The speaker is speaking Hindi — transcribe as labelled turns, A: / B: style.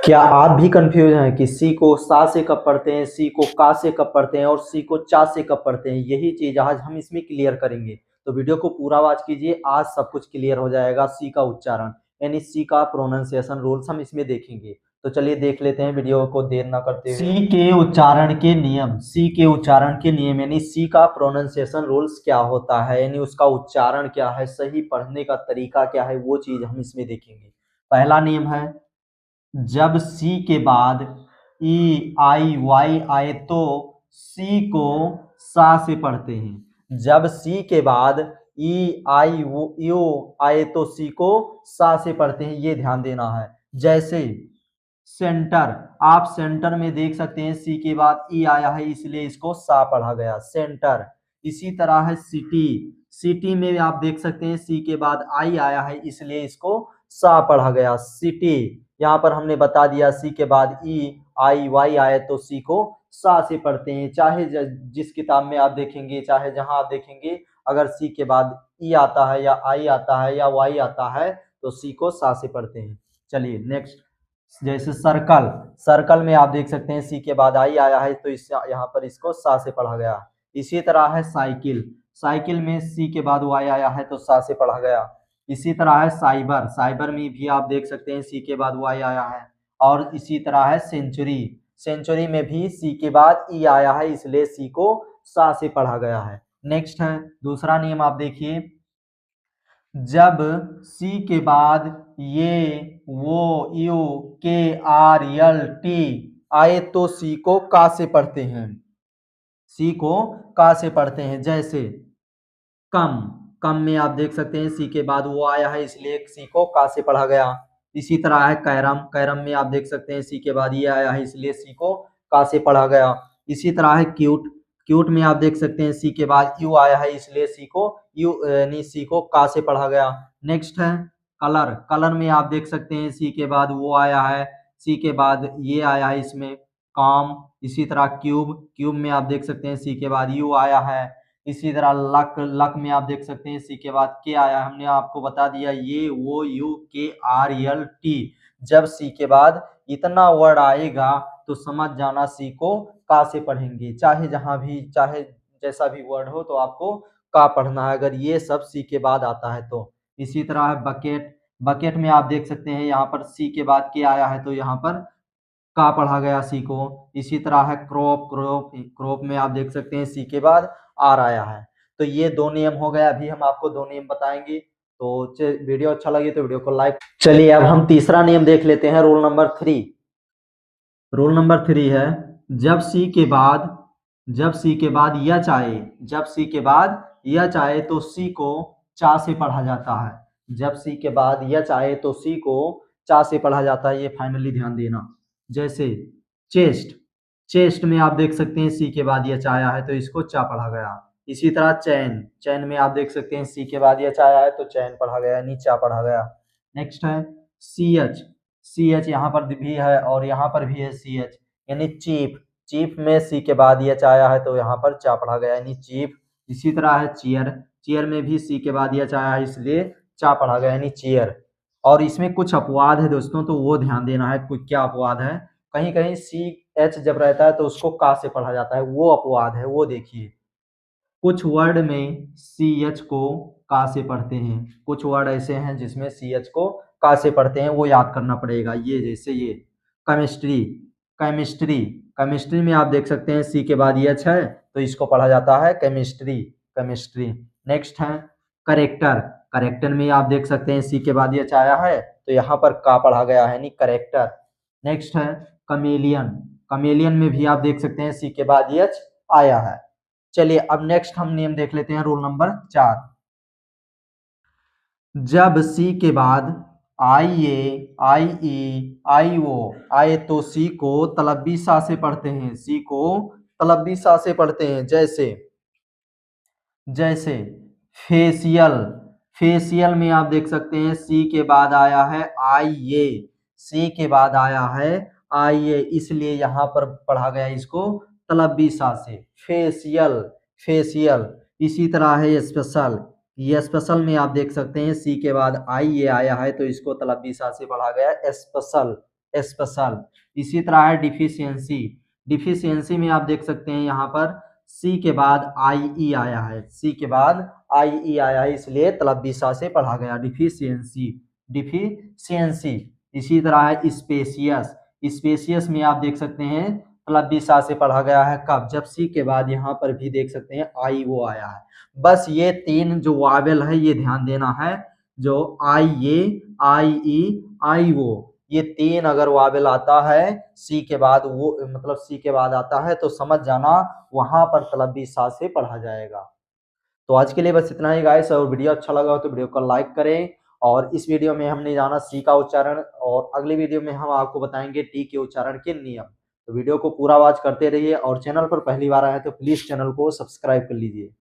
A: क्या आप भी कंफ्यूज हैं कि सी को सा से कब पढ़ते हैं, सी को का से कब पढ़ते हैं और सी को चा से कब पढ़ते हैं? यही चीज आज हम इसमें क्लियर करेंगे। तो वीडियो को पूरा वॉच कीजिए, आज सब कुछ क्लियर हो जाएगा। सी का उच्चारण यानी सी का प्रोनाउंसिएशन रूल्स हम इसमें देखेंगे। तो चलिए देख लेते हैं वीडियो को देर ना करते हुए। सी के उच्चारण के नियम, सी के उच्चारण के नियम यानी सी का प्रोनाउंसिएशन रूल्स क्या होता है, यानी उसका उच्चारण क्या है, सही पढ़ने का तरीका क्या है, वो चीज हम इसमें देखेंगे। पहला नियम है, जब सी के बाद ई आई वाई आए तो सी को सा से पढ़ते हैं। जब सी के बाद ई आई यू आए तो सी को सा से पढ़ते हैं, ये ध्यान देना है। जैसे सेंटर, आप सेंटर में देख सकते हैं सी के बाद ई आया है इसलिए इसको सा पढ़ा गया, सेंटर। इसी तरह है सिटी, सिटी में आप देख सकते हैं सी के बाद आई आया है इसलिए इसको सा पढ़ा गया, सिटी। यहाँ पर हमने बता दिया सी के बाद ई आई वाई आए तो सी को सा से पढ़ते हैं। चाहे जिस किताब में आप देखेंगे, चाहे जहां आप देखेंगे, अगर सी के बाद ई आता है या आई आता है या वाई आता है तो सी को सा से पढ़ते हैं। चलिए नेक्स्ट, जैसे सर्कल, सर्कल में आप देख सकते हैं सी के बाद आई आया है तो इस यहाँ पर इसको सा से पढ़ा गया। इसी तरह है साइकिल, साइकिल में सी के बाद वाई आया है तो सा से पढ़ा गया। इसी तरह है साइबर, साइबर में भी आप देख सकते हैं सी के बाद वाई आया है। और इसी तरह है सेंचुरी, सेंचुरी में भी सी के बाद ई आया है इसलिए सी को सा से पढ़ा गया है। नेक्स्ट है दूसरा नियम, आप देखिए, जब सी के बाद ये वो यू के आर यल टी आए तो सी को का से पढ़ते हैं, सी को का से पढ़ते हैं। जैसे कम, कम में आप देख सकते हैं सी के बाद वो आया है इसलिए सी को का से पढ़ा गया। इसी तरह है कैरम, कैरम में आप देख सकते हैं सी के बाद ये आया है इसलिए सी को का से पढ़ा गया। इसी तरह है क्यूट, क्यूट में आप देख सकते हैं सी के बाद यू आया है इसलिए सी को यू यानी सी को का से पढ़ा गया। नेक्स्ट है कलर, कलर में आप देख सकते हैं सी के बाद वो आया है, सी के बाद ये आया है इसमें काम। इसी तरह क्यूब, क्यूब में आप देख सकते हैं सी के बाद यू आया है। इसी तरह लक, लक में आप देख सकते हैं सी के बाद के आया है, हमने आपको बता दिया ये वो यू के आर यल टी। जब सी के बाद इतना वर्ड आएगा तो समझ जाना सी को का से पढ़ेंगे, चाहे जहां भी, चाहे जैसा भी वर्ड हो तो आपको का पढ़ना है अगर ये सब सी के बाद आता है तो। इसी तरह है बकेट, बकेट में आप देख सकते हैं यहाँ पर सी के बाद के आया है तो यहाँ पर का पढ़ा गया सी को। इसी तरह है क्रॉप, क्रॉप, क्रॉप में आप देख सकते हैं सी के बाद आर आया है। तो ये दो नियम हो गए, अभी हम आपको दो नियम बताएंगे। तो वीडियो अच्छा लगे तो वीडियो को लाइक। चलिए अब हम तीसरा नियम देख लेते हैं, रूल नंबर 3। रूल नंबर 3 है, जब सी के बाद, जब सी के बाद या चाहे, जब सी के बाद या चाहे तो सी को चा से पढ़ा जाता है। जब सी के बाद या चाहे तो सी को चा से पढ़ा जाता है, ये फाइनली ध्यान देना। जैसे चेस्ट, चेस्ट में आप देख सकते हैं सी के बाद ये आया है तो इसको चा पढ़ा गया। इसी तरह चैन, चैन में आप देख सकते हैं सी के बाद ये आया है तो चैन पढ़ा गया यानी चा पढ़ा गया। नेक्स्ट है सी एच, सी एच यहाँ पर भी है और यहाँ पर भी है सी एच यानी चीफ, चीफ में सी के बाद ये आया है तो यहाँ पर चा पढ़ा गया यानी चीफ। इसी तरह है चेयर, चेयर में भी सी के बाद ये आया है इसलिए चा पढ़ा गया यानी चेयर। और इसमें कुछ अपवाद है दोस्तों, तो वो ध्यान देना है। कुछ क्या अपवाद है, कहीं कहीं सी एच जब रहता है तो उसको का से पढ़ा जाता है, वो अपवाद है, वो देखिए। कुछ वर्ड में सी एच को का से पढ़ते हैं, कुछ वर्ड ऐसे हैं जिसमें सी एच को का से पढ़ते हैं, वो याद करना पड़ेगा। ये जैसे ये केमिस्ट्री, केमिस्ट्री, केमिस्ट्री में आप देख सकते हैं सी के बाद एच है तो इसको पढ़ा जाता है केमिस्ट्री, केमिस्ट्री। नेक्स्ट है करेक्टर, करेक्टर में आप देख सकते हैं सी के बाद एच आया है तो यहाँ पर का पढ़ा गया है यानी करेक्टर। नेक्स्ट है कमेलियन, कमेलियन में भी आप देख सकते हैं सी के बाद एच आया है। चलिए अब नेक्स्ट हम नियम देख लेते हैं, रूल नंबर 4। जब सी के बाद आई ए आई ई आई ओ आए तो सी को तलब्बी सा से पढ़ते हैं, सी को तलब्बी सा से पढ़ते हैं। जैसे, जैसे फेशियल, फेशियल में आप देख सकते हैं सी के बाद आया है आई ए, सी के बाद आया है आई ए इसलिए यहाँ पर पढ़ा गया इसको तलब्बी सा से, फेशियल, फेशियल। इसी तरह है स्पेशल, ये स्पेशल में आप देख सकते हैं सी के बाद आई ए आया है तो इसको तलब्बी सा से पढ़ा गया स्पेशल, स्पेशल। इसी तरह है डिफिशियंसी। डिफिशियंसी में आप देख सकते हैं यहाँ पर सी के बाद आई ई आया है, सी के बाद आई ई आया है, इसलिए तलव्वी सा से पढ़ा गया डिफिशियंसी, डिफिशियंसी। इसी तरह है स्पेसियस। स्पेसियस में आप देख सकते हैं तलव्वी सा से पढ़ा गया है कब, जब सी के बाद यहाँ पर भी देख सकते हैं आई वो आया है। बस ये तीन जो वावेल है ये ध्यान देना है, जो आई ए, आई ई, आई ओ, ये तीन अगर वावेल आता है सी के बाद, वो मतलब सी के बाद आता है तो समझ जाना वहां पर तलव्वी सा से पढ़ा जाएगा। तो आज के लिए बस इतना ही गाइस, और वीडियो अच्छा लगा हो तो वीडियो को लाइक करें। और इस वीडियो में हमने जाना सी का उच्चारण, और अगली वीडियो में हम आपको बताएंगे टी के उच्चारण के नियम। तो वीडियो को पूरा वॉच करते रहिए, और चैनल पर पहली बार आए तो प्लीज चैनल को सब्सक्राइब कर लीजिए।